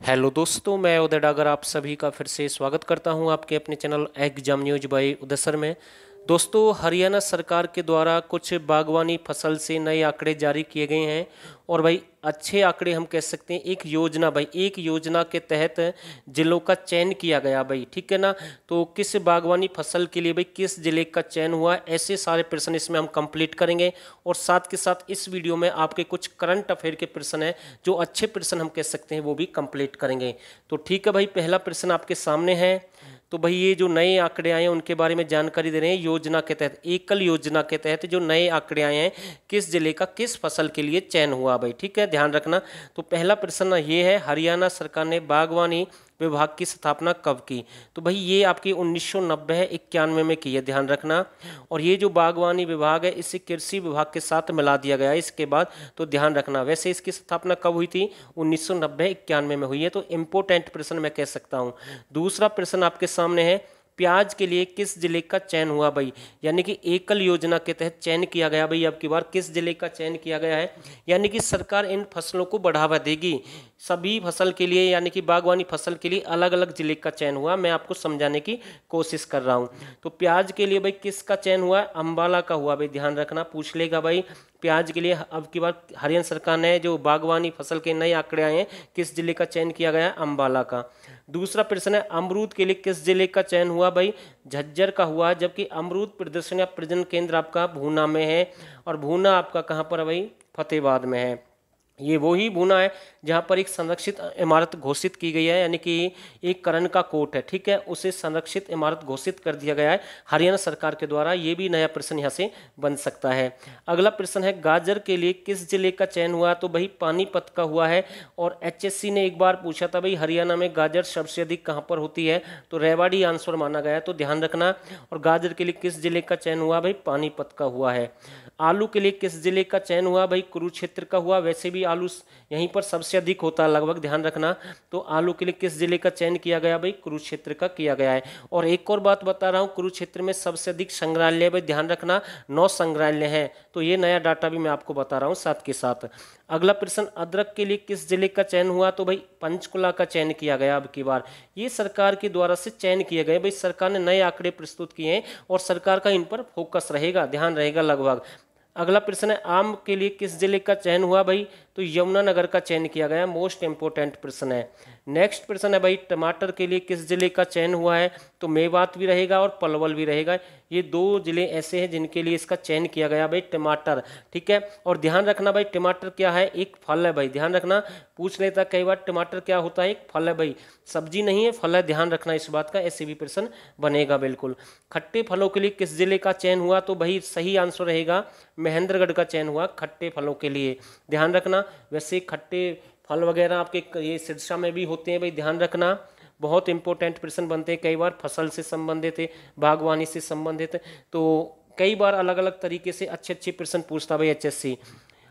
Hello दोस्तों, मैं उदय डागर आप सभी का फिर से स्वागत करता हूं आपके अपने चैनल एग्जाम न्यूज बाय उदय सर में। दोस्तों, हरियाणा सरकार के द्वारा कुछ बागवानी फसल से नए आंकड़े जारी किए गए हैं और भाई अच्छे आंकड़े हम कह सकते हैं। एक योजना के तहत जिलों का चयन किया गया भाई, ठीक है ना। तो किस बागवानी फसल के लिए भाई किस जिले का चयन हुआ, ऐसे सारे प्रश्न इसमें हम कंप्लीट करेंगे। और साथ के साथ इस वीडियो में आपके कुछ करंट अफेयर के प्रश्न हैं, जो अच्छे प्रश्न हम कह सकते हैं, वो भी कंप्लीट करेंगे। तो ठीक है भाई, पहला प्रश्न आपके सामने है। तो भाई ये जो नए आंकड़े आए हैं उनके बारे में जानकारी दे रहे हैं। योजना के तहत, एकल योजना के तहत जो नए आंकड़े आए हैं, किस जिले का किस फसल के लिए चयन हुआ भाई, ठीक है, ध्यान रखना। तो पहला प्रश्न ये है, हरियाणा सरकार ने बागवानी विभाग की स्थापना कब की। तो भाई ये आपकी 1990-91 में की है, ध्यान रखना। और ये जो बागवानी विभाग है इसे कृषि विभाग के साथ मिला दिया गया है इसके बाद, तो ध्यान रखना। वैसे इसकी स्थापना कब हुई थी, 1990-91 में हुई है। तो इम्पोर्टेंट प्रश्न मैं कह सकता हूँ। दूसरा प्रश्न आपके सामने है, प्याज के लिए किस जिले का चयन हुआ भाई, यानी कि एकल योजना के तहत चयन किया गया भाई। अब की बार किस जिले का चयन किया गया है, यानी कि सरकार इन फसलों को बढ़ावा देगी सभी फसल के लिए, यानी कि बागवानी फसल के लिए अलग अलग जिले का चयन हुआ। मैं आपको समझाने की कोशिश कर रहा हूँ। तो प्याज के लिए भाई किसका चयन हुआ, अंबाला का हुआ भाई, ध्यान रखना, पूछ लेगा भाई। प्याज के लिए अब की बार हरियाणा सरकार ने जो बागवानी फसल के नए आंकड़े आए हैं, किस जिले का चयन किया गया है, अंबाला का। दूसरा प्रश्न है, अमरूद के लिए किस जिले का चयन हुआ भाई, झज्जर का हुआ। जबकि अमरूद प्रदर्शन या प्रजनन केंद्र आपका भूना में है, और भूना आपका कहाँ पर है भाई, फतेहाबाद में है। ये वही भूना है जहाँ पर एक संरक्षित इमारत घोषित की गई है, यानी कि एक करण का कोट है, ठीक है, उसे संरक्षित इमारत घोषित कर दिया गया है हरियाणा सरकार के द्वारा। ये भी नया प्रश्न यहाँ से बन सकता है। अगला प्रश्न है, गाजर के लिए किस जिले का चयन हुआ। तो भाई पानीपत का हुआ है। और एचएससी ने एक बार पूछा था भाई हरियाणा में गाजर सबसे अधिक कहाँ पर होती है, तो रेवाड़ी आंसर माना गया, तो ध्यान रखना। और गाजर के लिए किस जिले का चयन हुआ भाई, पानीपत का हुआ है। आलू के लिए किस जिले का चयन हुआ भाई, कुरुक्षेत्र का हुआ। वैसे भी आलू यहीं पर सबसे अधिक होता है लगभग, ध्यान रखना। तो आलू के लिए किस जिले का चयन किया गया भाई, कुरुक्षेत्र का किया गया है। और एक और बात बता रहा हूँ, कुरुक्षेत्र में सबसे अधिक संग्रहालय भाई, ध्यान रखना, 9 संग्रहालय हैं। तो ये नया डाटा भी मैं आपको बता रहा हूँ साथ के साथ। अगला प्रश्न, अदरक के लिए किस जिले का चयन हुआ। तो भाई पंचकुला का चयन किया गया अब की बार। ये सरकार के द्वारा से चयन किए गए भाई, सरकार ने नए आंकड़े प्रस्तुत किए हैं और सरकार का इन पर फोकस रहेगा, ध्यान रहेगा लगभग। अगला प्रश्न है, आम के लिए किस जिले का चयन हुआ भाई, तो यमुनानगर का चयन किया गया, मोस्ट इंपोर्टेंट प्रश्न है। नेक्स्ट प्रश्न है भाई, टमाटर के लिए किस जिले का चयन हुआ है। तो मेवात भी रहेगा और पलवल भी रहेगा। ये 2 जिले ऐसे हैं जिनके लिए इसका चयन किया गया भाई, टमाटर, ठीक है। और ध्यान रखना भाई, टमाटर क्या है, एक फल है भाई, ध्यान रखना, पूछ लेता कई बार टमाटर क्या होता है, एक फल है भाई, सब्जी नहीं है, फल है, ध्यान रखना इस बात का, ऐसे भी प्रश्न बनेगा बिल्कुल। खट्टे फलों के लिए किस जिले का चयन हुआ। तो भाई सही आंसर रहेगा, महेंद्रगढ़ का चयन हुआ खट्टे फलों के लिए, ध्यान रखना। वैसे खट्टे फल वगैरह आपके ये सिरसा में भी होते हैं भाई, ध्यान रखना। बहुत इंपॉर्टेंट प्रश्न बनते हैं, कई बार फसल से संबंधित है, बागवानी से संबंधित है, तो कई बार अलग अलग तरीके से अच्छे अच्छे प्रश्न पूछता भाई एचएससी।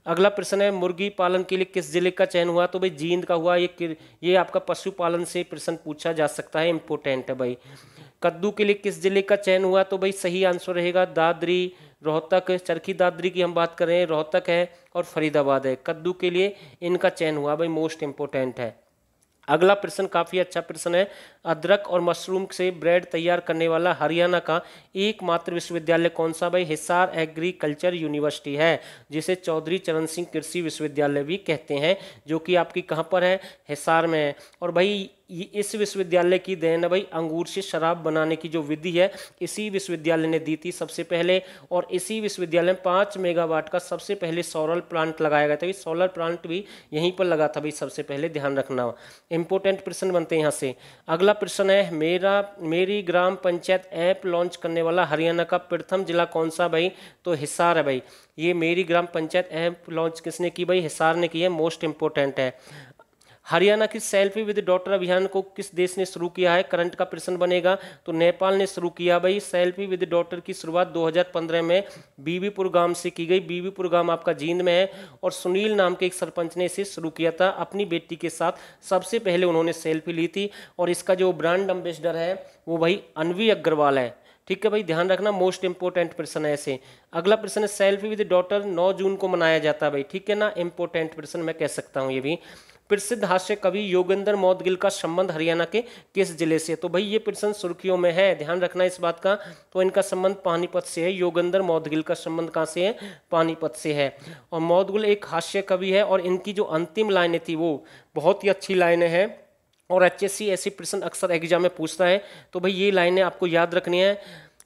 अगला प्रश्न है, मुर्गी पालन के लिए किस जिले का चयन हुआ। तो भाई जींद का हुआ। ये आपका पशुपालन से प्रश्न पूछा जा सकता है, इंपॉर्टेंट है भाई। कद्दू के लिए किस जिले का चयन हुआ। तो भाई सही आंसर रहेगा दादरी, रोहतक, चरखी दादरी की हम बात कर रहे हैं, रोहतक है और फरीदाबाद है, कद्दू के लिए इनका चयन हुआ भाई, मोस्ट इंपोर्टेंट है। अगला प्रश्न काफी अच्छा प्रश्न है, अदरक और मशरूम से ब्रेड तैयार करने वाला हरियाणा का एकमात्र विश्वविद्यालय कौन सा भाई, हिसार एग्रीकल्चर यूनिवर्सिटी है, जिसे चौधरी चरण सिंह कृषि विश्वविद्यालय भी कहते हैं, जो कि आपकी कहाँ पर है, हिसार में है। और भाई इस विश्वविद्यालय की देन है भाई, अंगूर से शराब बनाने की जो विधि है इसी विश्वविद्यालय ने दी थी सबसे पहले। और इसी विश्वविद्यालय में 5 मेगावाट का सबसे पहले सोलर प्लांट लगाया गया था, सोलर प्लांट भी यहीं पर लगा था भाई सबसे पहले, ध्यान रखना। इंपॉर्टेंट प्रश्न बनते हैं यहाँ से। अगला प्रश्न है, मेरी ग्राम पंचायत ऐप लॉन्च करने वाला हरियाणा का प्रथम जिला कौन सा भाई, तो हिसार है भाई। ये मेरी ग्राम पंचायत ऐप लॉन्च किसने की भाई, हिसार ने की है, मोस्ट इंपॉर्टेंट है। हरियाणा की सेल्फी विद डॉटर अभियान को किस देश ने शुरू किया है, करंट का प्रश्न बनेगा, तो नेपाल ने शुरू किया भाई। सेल्फी विद डॉटर की शुरुआत 2015 में बीबीपुर गांव से की गई, बीबीपुर गांव आपका जींद में है। और सुनील नाम के एक सरपंच ने इसे शुरू किया था, अपनी बेटी के साथ सबसे पहले उन्होंने सेल्फी ली थी। और इसका जो ब्रांड एम्बेसडर है वो भाई अनवी अग्रवाल है, ठीक है भाई, ध्यान रखना, मोस्ट इंपोर्टेंट प्रश्न है ऐसे। अगला प्रश्न है, सेल्फी विद डॉटर 9 जून को मनाया जाता है भाई, ठीक है ना, इंपोर्टेंट प्रश्न मैं कह सकता हूँ ये भी। प्रसिद्ध हास्य कवि योगेंद्र मौदगिल का संबंध हरियाणा के किस जिले से? तो भाई ये प्रश्न सुर्खियों में है, ध्यान रखना इस बात का। तो इनका संबंध पानीपत से है। योगेंद्र मौदगिल का संबंध कहाँ से है? पानीपत से है। और मौदगिल एक हास्य कवि है और इनकी जो अंतिम लाइनें थी वो बहुत ही अच्छी लाइनें हैं और एचएससी ऐसे प्रश्न अक्सर एग्जाम में पूछता है। तो भाई ये लाइनें आपको याद रखनी है।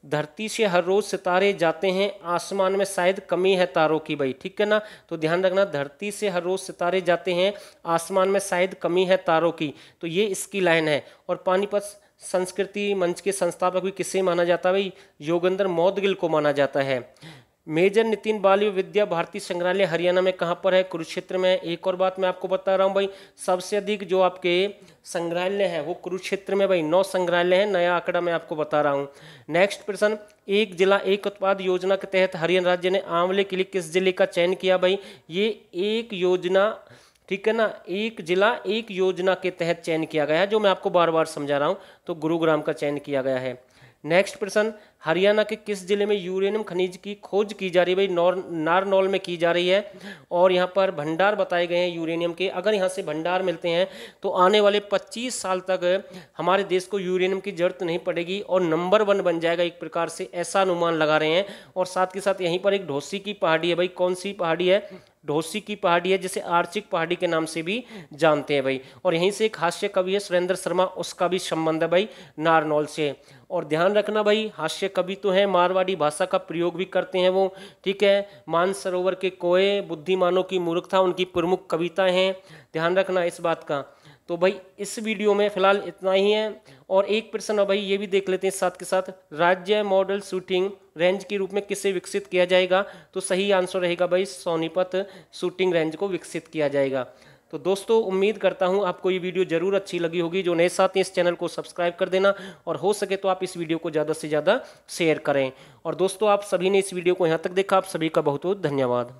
धरती से हर रोज सितारे जाते हैं, आसमान में शायद कमी है तारों की। भाई ठीक है ना, तो ध्यान रखना, धरती से हर रोज सितारे जाते हैं, आसमान में शायद कमी है तारों की। तो ये इसकी लाइन है। और पानीपत संस्कृति मंच के संस्थापक भी किसे माना जाता है? भाई योगेंद्र मौदगिल को माना जाता है। मेजर नितिन बाल विद्या भारती संग्रहालय हरियाणा में कहाँ पर है? कुरुक्षेत्र में। एक और बात मैं आपको बता रहा हूँ भाई, सबसे अधिक जो आपके संग्रहालय है वो कुरुक्षेत्र में। भाई 9 संग्रहालय है, नया आंकड़ा मैं आपको बता रहा हूँ। नेक्स्ट प्रश्न, एक जिला एक उत्पाद योजना के तहत हरियाणा राज्य ने आंवले के लिए किस जिले का चयन किया? भाई ये एक योजना, ठीक है ना, एक जिला एक योजना के तहत चयन किया गया है, जो मैं आपको बार बार समझा रहा हूँ। तो गुरुग्राम का चयन किया गया है। नेक्स्ट प्रश्न, हरियाणा के किस जिले में यूरेनियम खनिज की खोज की जा रही है? भाई नारनौल में की जा रही है। और यहाँ पर भंडार बताए गए हैं यूरेनियम के। अगर यहाँ से भंडार मिलते हैं तो आने वाले 25 साल तक हमारे देश को यूरेनियम की जरूरत नहीं पड़ेगी और नंबर 1 बन जाएगा एक प्रकार से, ऐसा अनुमान लगा रहे हैं। और साथ के साथ यहीं पर एक ढोसी की पहाड़ी है। भाई कौन सी पहाड़ी है? ढोसी की पहाड़ी है, जिसे आर्चिक पहाड़ी के नाम से भी जानते हैं भाई। और यहीं से एक हास्य कवि है सुरेंद्र शर्मा, उसका भी संबंध है भाई नारनौल से। और ध्यान रखना भाई, हास्य कवि तो है, मारवाड़ी भाषा का प्रयोग भी करते हैं वो, ठीक है। मानसरोवर के कोए, बुद्धिमानों की मूर्खता उनकी प्रमुख कविताएं हैं, ध्यान रखना इस बात का। तो भाई इस वीडियो में फिलहाल इतना ही है। और एक प्रश्न है भाई ये भी देख लेते हैं साथ के साथ, राज्य मॉडल शूटिंग रेंज के रूप में किसे विकसित किया जाएगा? तो सही आंसर रहेगा भाई सोनीपत शूटिंग रेंज को विकसित किया जाएगा। तो दोस्तों उम्मीद करता हूं आपको ये वीडियो जरूर अच्छी लगी होगी। जो नए साथी इस चैनल को सब्सक्राइब कर देना और हो सके तो आप इस वीडियो को ज़्यादा से ज़्यादा शेयर करें। और दोस्तों आप सभी ने इस वीडियो को यहाँ तक देखा, आप सभी का बहुत बहुत धन्यवाद।